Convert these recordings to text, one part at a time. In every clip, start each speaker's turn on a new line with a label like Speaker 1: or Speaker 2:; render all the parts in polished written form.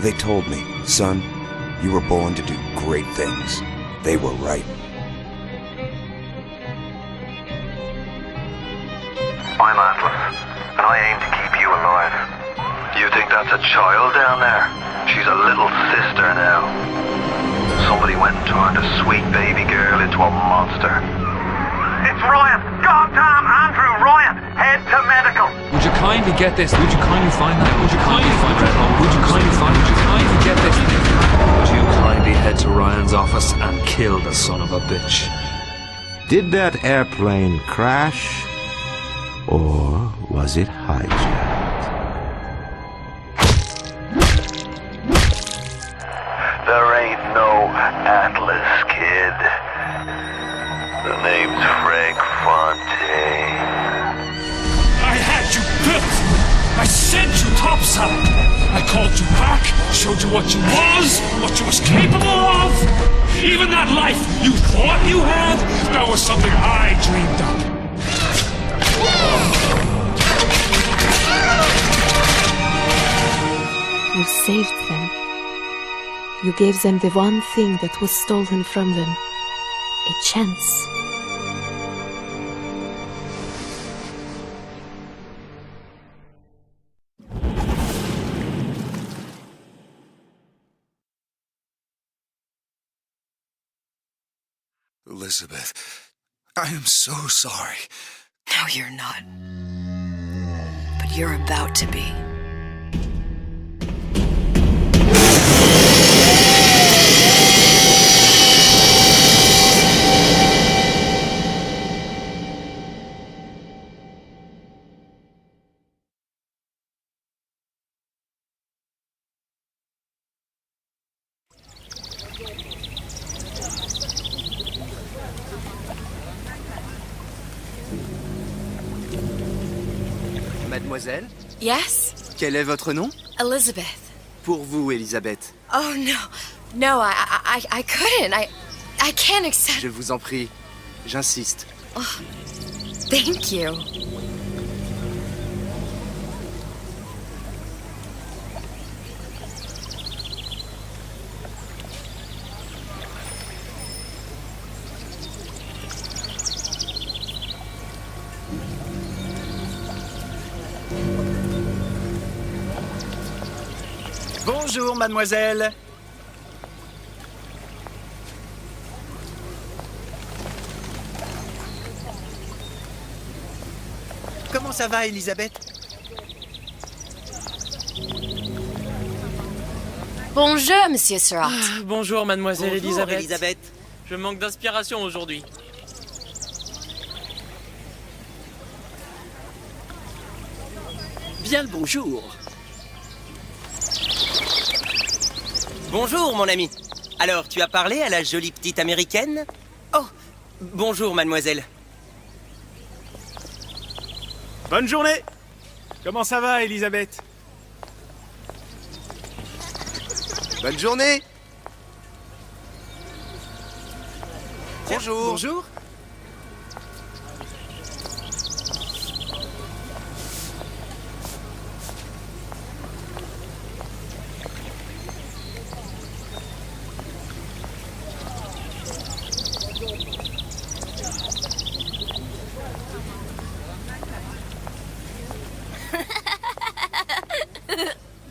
Speaker 1: They told me, son, you were born to do great things. They were right.
Speaker 2: I'm Atlas, and I aim to keep you alive. You think that's a child down there? She's a little sister now. Somebody went and turned a sweet baby girl into a monster. It's Ryan! Goddamn Andrew Ryan! Head to medical!
Speaker 3: Would you kindly get this? Would you kindly find that? Would you kindly find that? Would you kindly find it? Would you kindly get this? Would you kindly head to Ryan's office and kill the son of a bitch?
Speaker 4: Did that airplane crash? Or was it hijacked?
Speaker 2: There ain't no Atlas, kid. The name's Frank Fontaine.
Speaker 5: I had you built! I sent you topside! I called you back, showed you what you was capable of! Even that life you thought you had, that was something I dreamed up.
Speaker 6: You saved them. You gave them the one thing that was stolen from them. A chance.
Speaker 7: Elizabeth, I am so sorry.
Speaker 8: No, you're not. But you're about to be.
Speaker 9: Mademoiselle?
Speaker 8: Yes?
Speaker 9: Quel est votre nom?
Speaker 8: Elizabeth.
Speaker 9: Pour vous, Elisabeth.
Speaker 8: Oh, no. No, I couldn't. I can't accept...
Speaker 9: Je vous en prie. J'insiste.
Speaker 8: Oh, thank you.
Speaker 9: Bonjour, mademoiselle. Comment ça va, Elisabeth?
Speaker 8: Bonjour, Monsieur Surratt.
Speaker 10: Bonjour, mademoiselle
Speaker 9: Bonjour,
Speaker 10: Elisabeth.
Speaker 9: Elisabeth.
Speaker 10: Je manque d'inspiration aujourd'hui.
Speaker 9: Bien le bonjour. Bonjour, mon ami. Alors, tu as parlé à la jolie petite américaine? Oh, bonjour, mademoiselle.
Speaker 11: Bonne journée. Comment ça va, Elisabeth?
Speaker 9: Bonne journée. Bonjour. Bonjour.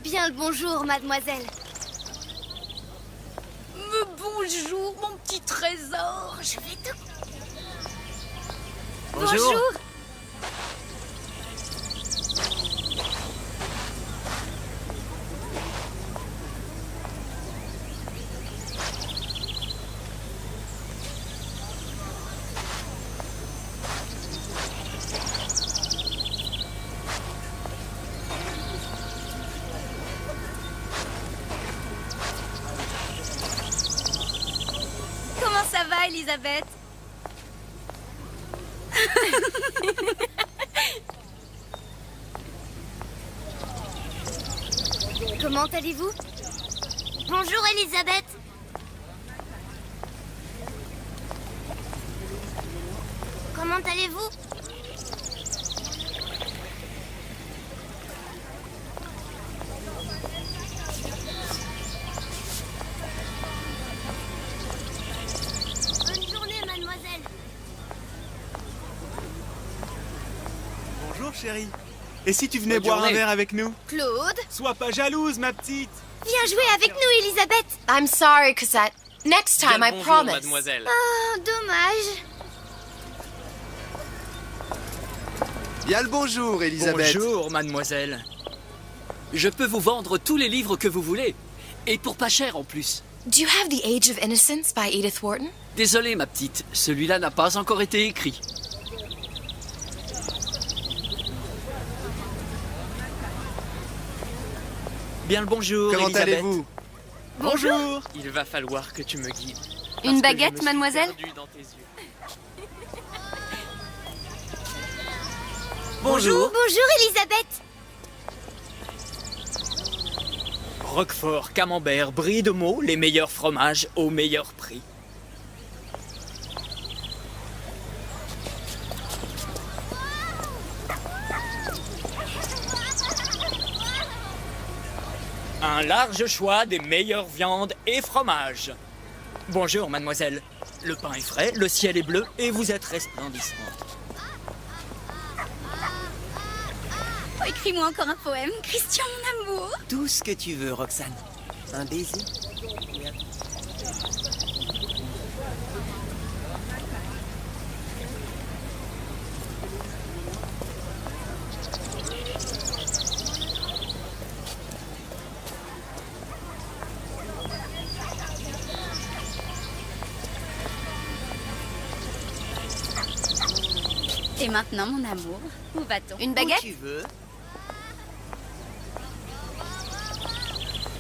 Speaker 12: Bien le bonjour, mademoiselle.
Speaker 8: Bonjour, mon petit trésor.
Speaker 12: Je vais te...
Speaker 9: Bonjour.
Speaker 12: Comment ça va, Elisabeth? Comment allez-vous? Bonjour, Elisabeth. Comment allez-vous?
Speaker 11: Bonjour chérie. Et si tu venais
Speaker 10: Bonne
Speaker 11: boire
Speaker 10: journée.
Speaker 11: un verre avec nous?
Speaker 12: Claude,
Speaker 11: Sois pas jalouse, ma petite.
Speaker 12: viens jouer avec nous, Elisabeth.
Speaker 8: I'm sorry, Cosette. Next time, I
Speaker 10: Bonjour,
Speaker 8: promise.
Speaker 10: mademoiselle.
Speaker 12: Oh, dommage.
Speaker 13: Bien le bonjour, Elisabeth.
Speaker 14: Bonjour, mademoiselle. Je peux vous vendre tous les livres que vous voulez. Et pour pas cher en plus.
Speaker 8: Do you have The Age of Innocence by Edith Wharton?
Speaker 14: Désolé, ma petite. Celui-là n'a pas encore été écrit.
Speaker 10: Bien le bonjour,
Speaker 13: Comment
Speaker 10: Elisabeth.
Speaker 13: allez-vous?
Speaker 11: Bonjour.
Speaker 10: Il va falloir que tu me guides. Parce
Speaker 12: Une
Speaker 10: que
Speaker 12: baguette,
Speaker 10: je me suis
Speaker 12: mademoiselle?
Speaker 10: perdu dans tes yeux.
Speaker 12: Bonjour, Elisabeth.
Speaker 14: Roquefort, camembert, brie de Meaux, les meilleurs fromages au meilleur prix. Un large choix des meilleures viandes et fromages. Bonjour, mademoiselle. Le pain est frais, le ciel est bleu et vous êtes resplendissante.
Speaker 12: Oh, écris-moi encore un poème, Christian, mon amour.
Speaker 9: Tout ce que tu veux, Roxane. Un baiser?
Speaker 12: Et maintenant, mon amour, où va-t-on? Une
Speaker 9: Où
Speaker 12: baguette?
Speaker 9: tu veux.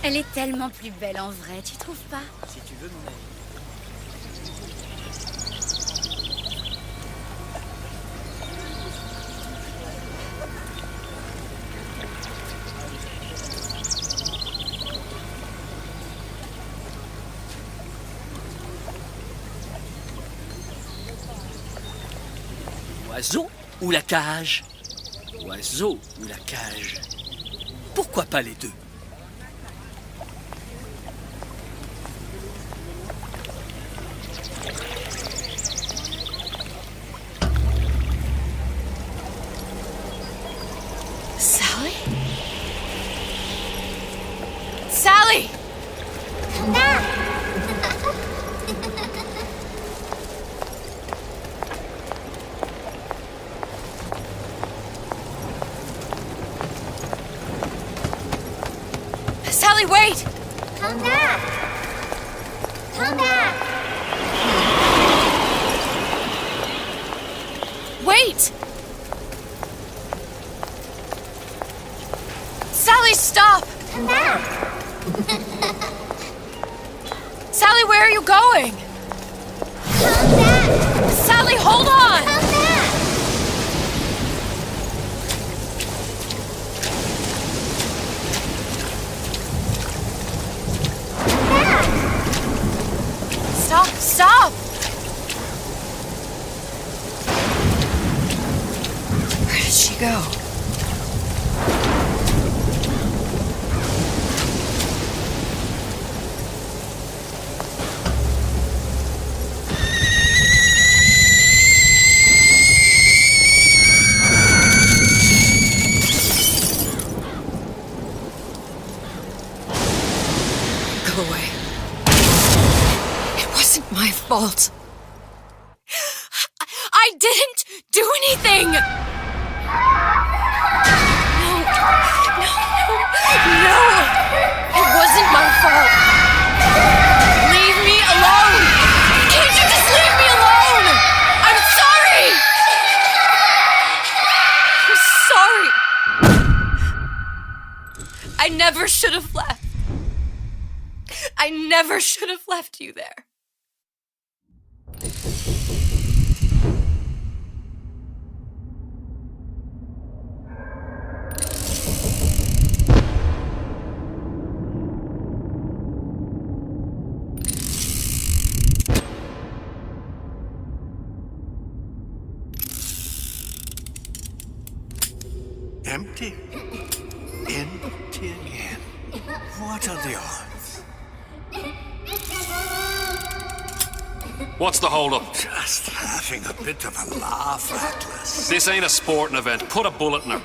Speaker 12: Elle est tellement plus belle en vrai, tu trouves pas?
Speaker 9: Si tu veux, mon ami.
Speaker 14: Oiseau ou la cage? Oiseau ou la cage? Pourquoi pas les deux?
Speaker 8: Sally? Sally! Sally, wait!
Speaker 12: Come back! Come back!
Speaker 8: Wait! Sally, stop!
Speaker 12: Come back!
Speaker 8: Sally, where are you going?
Speaker 12: Come back!
Speaker 8: Sally, hold on!
Speaker 12: Come back!
Speaker 8: Stop, stop! Where did she go? Go away. It wasn't my fault. I didn't do anything! No. No! It wasn't my fault! Leave me alone! Can't you just leave me alone? I'm sorry! I'm sorry! I never should have left. I never should have left you there.
Speaker 7: Empty? Empty again. What are the odds?
Speaker 3: What's the hold-up?
Speaker 7: Just having a bit of a laugh, Atlas.
Speaker 3: This ain't a sporting event. Put a bullet in her.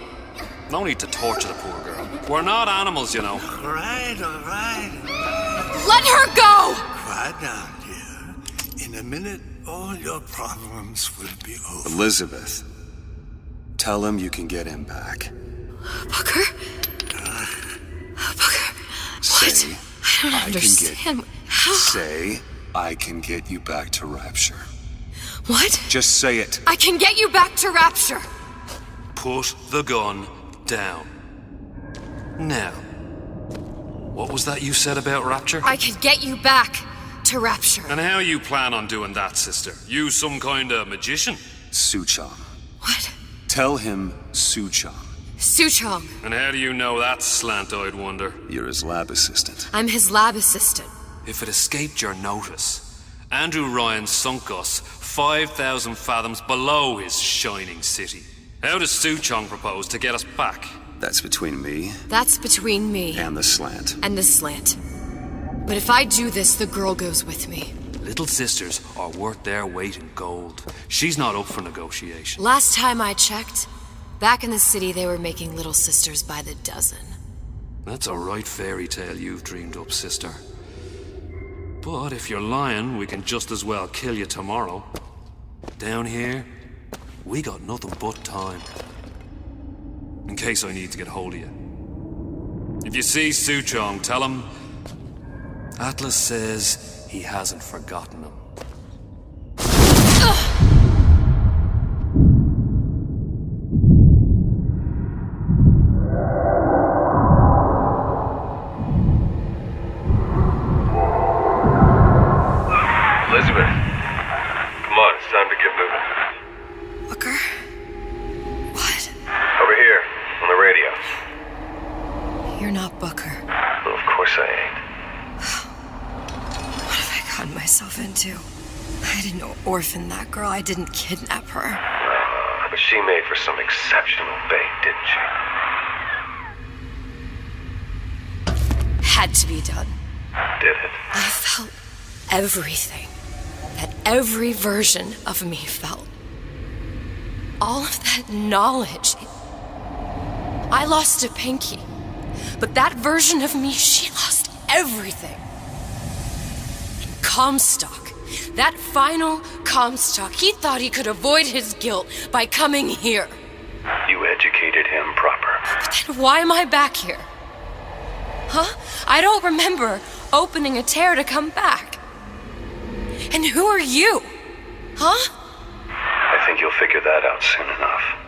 Speaker 3: No need to torture the poor girl. We're not animals, you know.
Speaker 7: All right.
Speaker 8: Let her go!
Speaker 7: Quiet down, dear. In a minute, all your problems will be over.
Speaker 2: Elizabeth, tell him you can get him back.
Speaker 8: Booker? Booker,
Speaker 2: Say,
Speaker 8: what? I don't understand. How?
Speaker 2: Say, I can get you back to Rapture.
Speaker 8: What?
Speaker 2: Just say it.
Speaker 8: I can get you back to Rapture.
Speaker 3: Put the gun down. Now, what was that you said about Rapture?
Speaker 8: I can get you back to Rapture.
Speaker 3: And how you plan on doing that, sister? You some kind of magician?
Speaker 2: Suchong.
Speaker 8: What?
Speaker 2: Tell him Suchong.
Speaker 8: Suchong.
Speaker 3: And how do you know that, slant-eyed wonder?
Speaker 2: You're his lab assistant.
Speaker 8: I'm his lab assistant.
Speaker 3: If it escaped your notice, Andrew Ryan sunk us 5,000 fathoms below his shining city. How does Suchong propose to get us back?
Speaker 2: That's between me.
Speaker 8: That's between me.
Speaker 2: And the slant.
Speaker 8: And the slant. But if I do this, the girl goes with me.
Speaker 3: Little sisters are worth their weight in gold. She's not up for negotiation.
Speaker 8: Last time I checked, back in the city they were making little sisters by the dozen.
Speaker 3: That's a right fairy tale you've dreamed up, sister. But if you're lying, we can just as well kill you tomorrow. Down here, we got nothing but time. In case I need to get hold of you. If you see Suchong, tell him Atlas says he hasn't forgotten him.
Speaker 15: Elizabeth, come on, it's time to get moving.
Speaker 8: Booker? What?
Speaker 15: Over here, on the radio.
Speaker 8: You're not Booker.
Speaker 15: Well, of course I ain't.
Speaker 8: What have I gotten myself into? I didn't orphan that girl. I didn't kidnap her.
Speaker 15: But she made for some exceptional bait, didn't she?
Speaker 8: Had to be done.
Speaker 15: Did it?
Speaker 8: I felt everything that every version of me felt. All of that knowledge. I lost a pinky. But that version of me, she lost everything. And Comstock, that final Comstock, he thought he could avoid his guilt by coming here.
Speaker 15: You educated him proper.
Speaker 8: But then why am I back here? Huh? I don't remember opening a tear to come back. And who are you? Huh?
Speaker 15: I think you'll figure that out soon enough.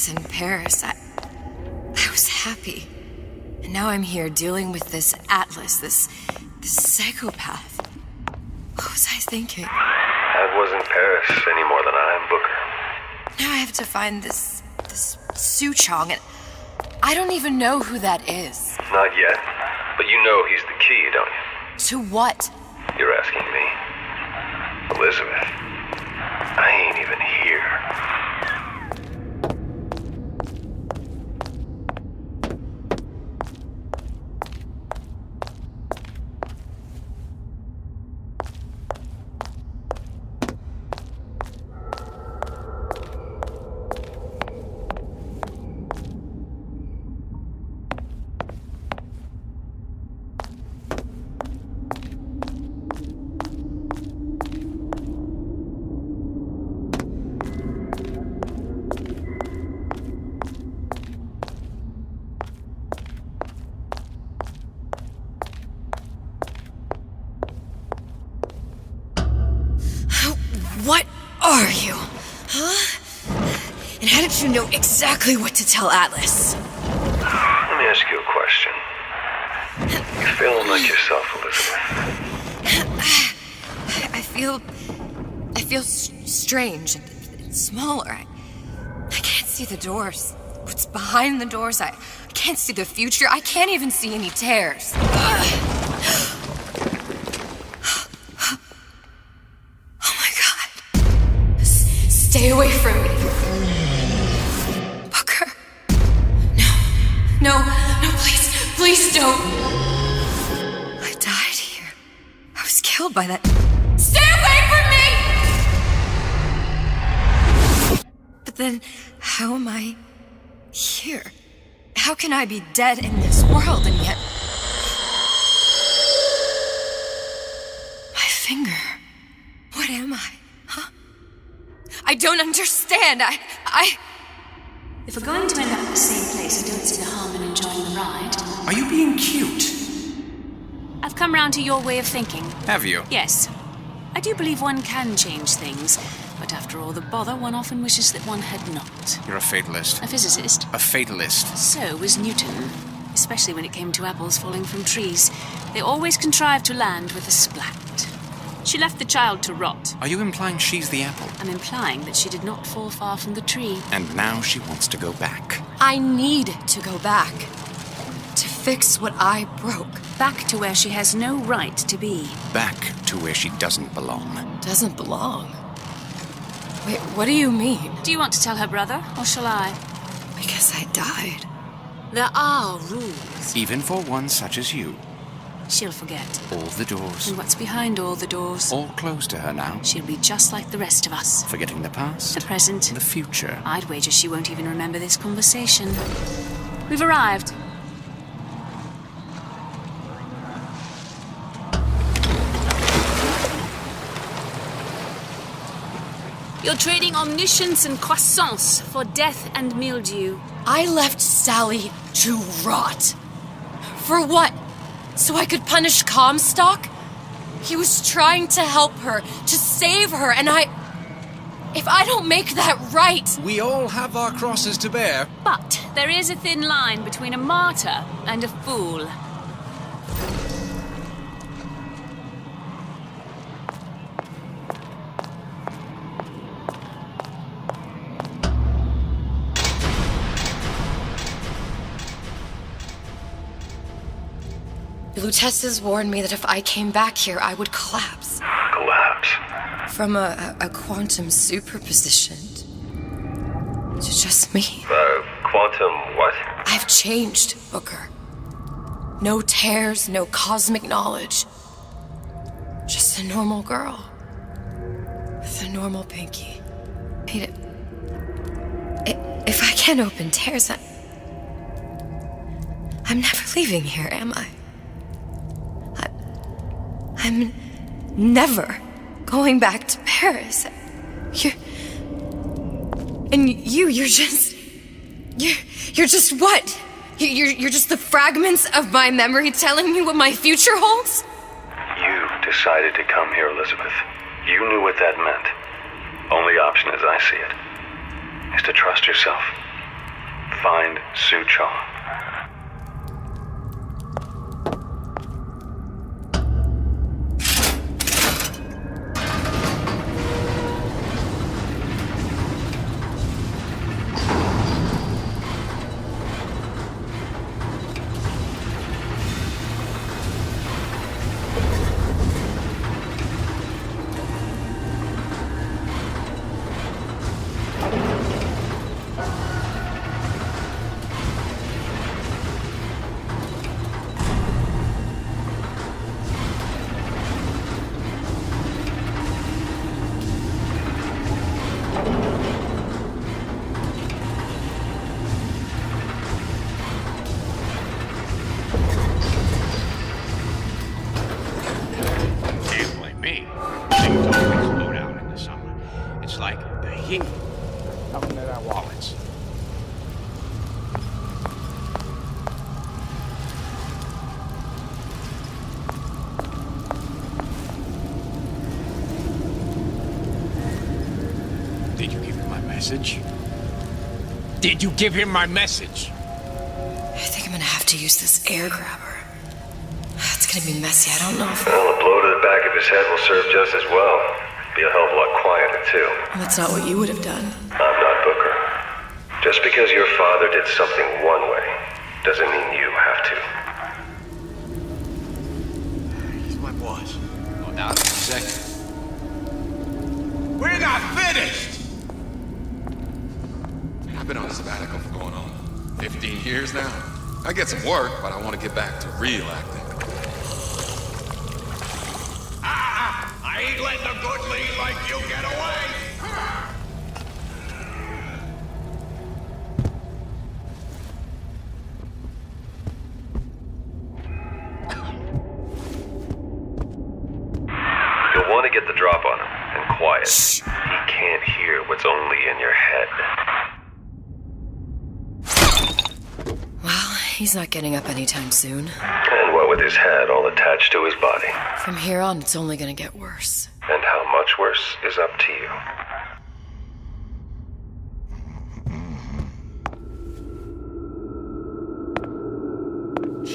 Speaker 8: In Paris, I was happy. And now I'm here dealing with this Atlas, this psychopath. What was I thinking?
Speaker 15: That wasn't Paris any more than I am Booker.
Speaker 8: Now I have to find this Suchong, and I don't even know who that is.
Speaker 15: Not yet, but you know he's the key, don't you?
Speaker 8: To what?
Speaker 15: You're asking me. Elizabeth, I ain't even here.
Speaker 8: What are you? Huh? And how did you know exactly what to tell Atlas?
Speaker 15: Let me ask you a question. You feeling like yourself, Elizabeth?
Speaker 8: I feel strange and smaller. I can't see the doors. What's behind the doors? I can't see the future. I can't even see any tears. Oh my God. Stay away from me. Booker. No, please don't. I died here. I was killed by that. Stay away from me! But then, how am I here? How can I be dead in this world and yet... My finger. What am I? Huh? I don't understand.
Speaker 16: If we're going to end up at the same place, I don't see the harm in enjoying the ride.
Speaker 17: Are you being cute?
Speaker 16: I've come round to your way of thinking.
Speaker 17: Have you?
Speaker 16: Yes. I do believe one can change things, but after all the bother, one often wishes that one had not.
Speaker 17: You're a fatalist.
Speaker 16: A physicist.
Speaker 17: A fatalist.
Speaker 16: So was Newton, especially when it came to apples falling from trees. They always contrived to land with a splat. She left the child to rot.
Speaker 17: Are you implying she's the apple?
Speaker 16: I'm implying that she did not fall far from the tree.
Speaker 17: And now she wants to go back.
Speaker 8: I need to go back. To fix what I broke.
Speaker 16: Back to where she has no right to be.
Speaker 17: Back to where she doesn't belong.
Speaker 8: Doesn't belong? Wait, what do you mean?
Speaker 16: Do you want to tell her brother, or shall I?
Speaker 8: Because I died.
Speaker 16: There are rules.
Speaker 17: Even for one such as you.
Speaker 16: She'll forget.
Speaker 17: All the doors.
Speaker 16: And what's behind all the doors?
Speaker 17: All closed to her now.
Speaker 16: She'll be just like the rest of us.
Speaker 17: Forgetting the past.
Speaker 16: The present.
Speaker 17: The future.
Speaker 16: I'd wager she won't even remember this conversation. We've arrived. You're trading omniscience and croissance for death and mildew.
Speaker 8: I left Sally to rot. For what? So I could punish Comstock? He was trying to help her, to save her, and if I don't make that right...
Speaker 18: We all have our crosses to bear.
Speaker 16: But there is a thin line between a martyr and a fool.
Speaker 8: The Lutesses warned me that if I came back here, I would collapse.
Speaker 15: Collapse?
Speaker 8: From a quantum superposition to just me.
Speaker 15: Quantum what?
Speaker 8: I've changed, Booker. No tears, no cosmic knowledge. Just a normal girl. With a normal pinky. If I can't open tears, I'm never leaving here, am I? I'm never going back to Paris. You're just what? You're just the fragments of my memory telling me what my future holds?
Speaker 15: You decided to come here, Elizabeth. You knew what that meant. Only option as I see it is to trust yourself. Find Suchong.
Speaker 18: Did you give him my message? Did you give him my message?
Speaker 8: I think I'm gonna have to use this air grabber. It's gonna be messy, I don't know if...
Speaker 15: Well, a blow to the back of his head will serve just as well. Be a hell of a lot quieter, too.
Speaker 8: Well, that's not what you would have done.
Speaker 15: I'm not Booker. Just because your father did something one way, doesn't mean you have to.
Speaker 18: He's my boss. Oh, now in a second. We're not finished!
Speaker 19: I've been on a sabbatical for going on 15 years now. I get some work, but I want to get back to real acting.
Speaker 18: I ain't letting a good lead like you get away!
Speaker 15: You'll want to get the drop on him, and quiet. He can't hear what's only in your head.
Speaker 8: Well, he's not getting up anytime soon.
Speaker 15: And what with his head all attached to his body.
Speaker 8: From here on, it's only gonna get worse.
Speaker 15: And how much worse is up to you.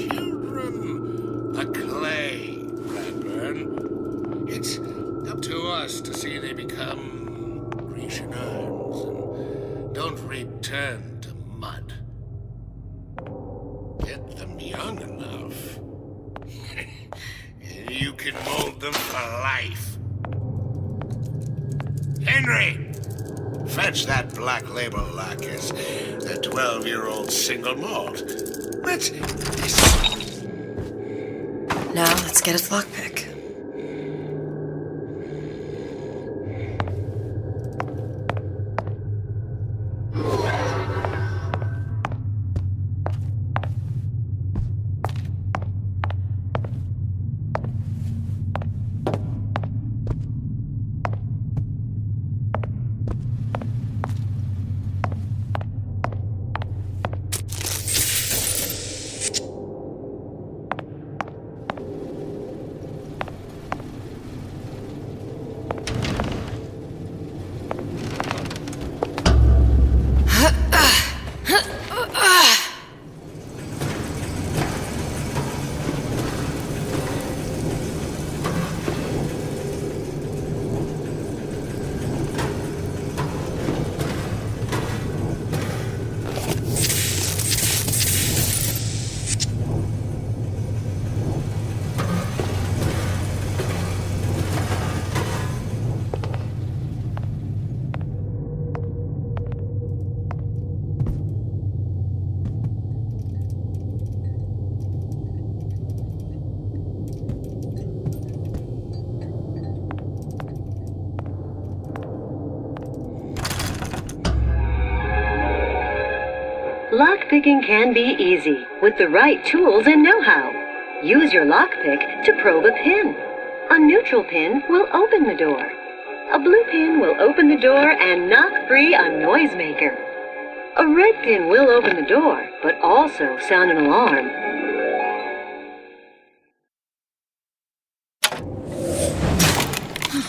Speaker 7: Children, the clay, Bradburn. It's up to us to see they become Grecian urns and don't return to mud. Get them young enough. You can mold them for life. Henry! Fetch that black label lacquers. That 12-year-old single malt. Let's...
Speaker 8: Now, let's get its lockpick.
Speaker 20: Lockpicking can be easy with the right tools and know-how. Use your lockpick to probe a pin. A neutral pin will open the door. A blue pin will open the door and knock free a noisemaker. A red pin will open the door, but also sound an alarm.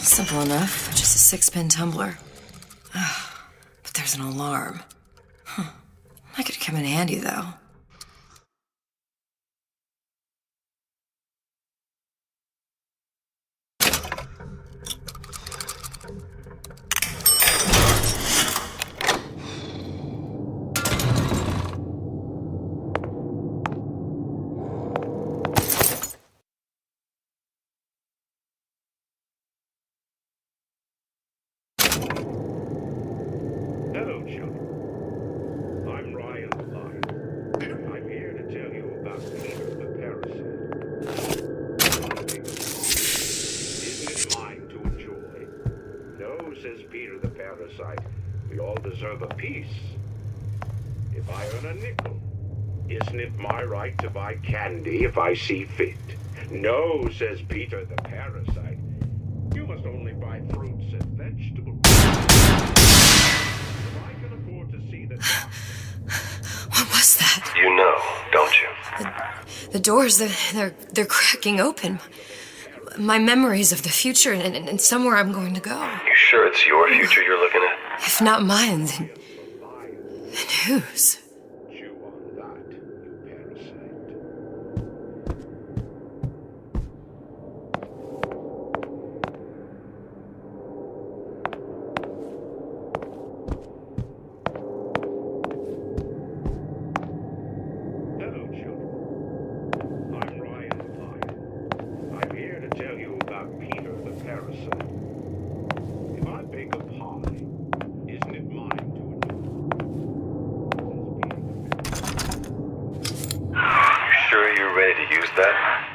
Speaker 8: Simple enough. Just a 6-pin tumbler. But there's an alarm. That could come in handy, though.
Speaker 21: Hello, children. I'm Ryan the Lion. I'm here to tell you about Peter the Parasite. Isn't it mine to enjoy? No, says Peter the Parasite. We all deserve a piece. If I earn a nickel, isn't it my right to buy candy if I see fit? No, says Peter the Parasite. You must only buy fruits and vegetables. If I can afford to see the doctor.
Speaker 8: What was that?
Speaker 15: You know, don't you?
Speaker 8: The doors, they're cracking open. my memories of the future and somewhere I'm going to go.
Speaker 15: You sure it's your future you're looking at?
Speaker 8: If not mine, then whose?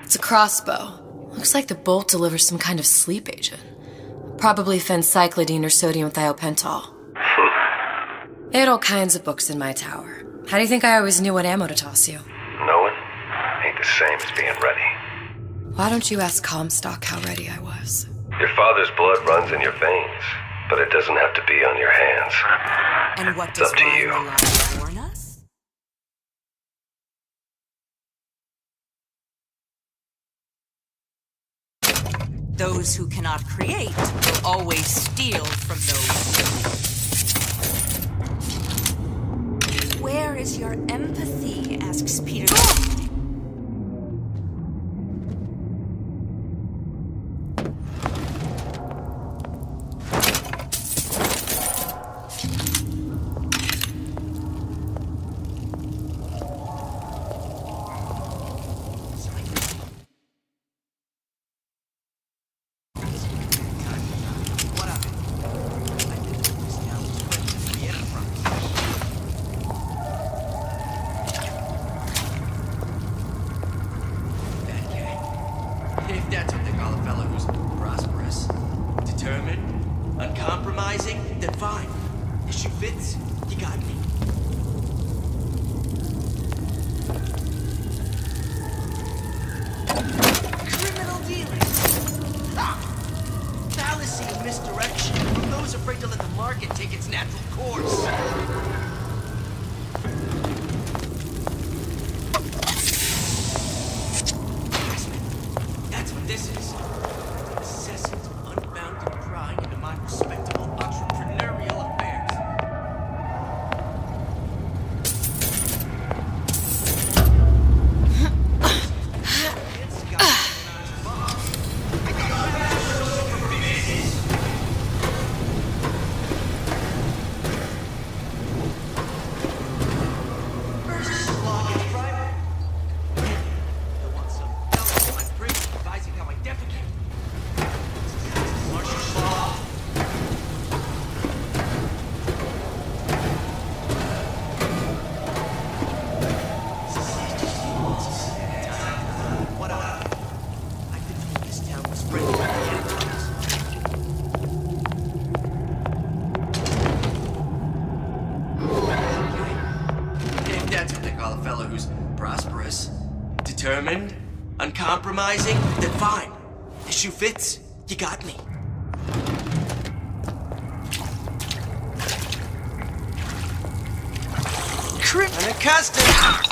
Speaker 8: It's a crossbow. Looks like the bolt delivers some kind of sleep agent. Probably phencyclidine or sodium thiopental. They had all kinds of books in my tower. How do you think I always knew what ammo to toss you?
Speaker 15: Knowing ain't the same as being ready.
Speaker 8: Why don't you ask Comstock how ready I was?
Speaker 15: Your father's blood runs in your veins, but it doesn't have to be on your hands.
Speaker 1: And what
Speaker 15: It's
Speaker 1: does
Speaker 15: up to you.
Speaker 1: warn us? Those who cannot create will always steal from those. Where is your empathy? Asks Peter.
Speaker 22: If that's what they call a fellow who's prosperous, determined, uncompromising, then fine. Issue fits, you got me. Criminal dealings. Fallacy of misdirection from those afraid to let the market take its natural course. That's what this is. Incessant, unbounded prying into my respectable entrepreneurial affairs. That's what they call a fellow who's prosperous, determined, uncompromising, then fine. The shoe fits, you got me. Unaccustomed.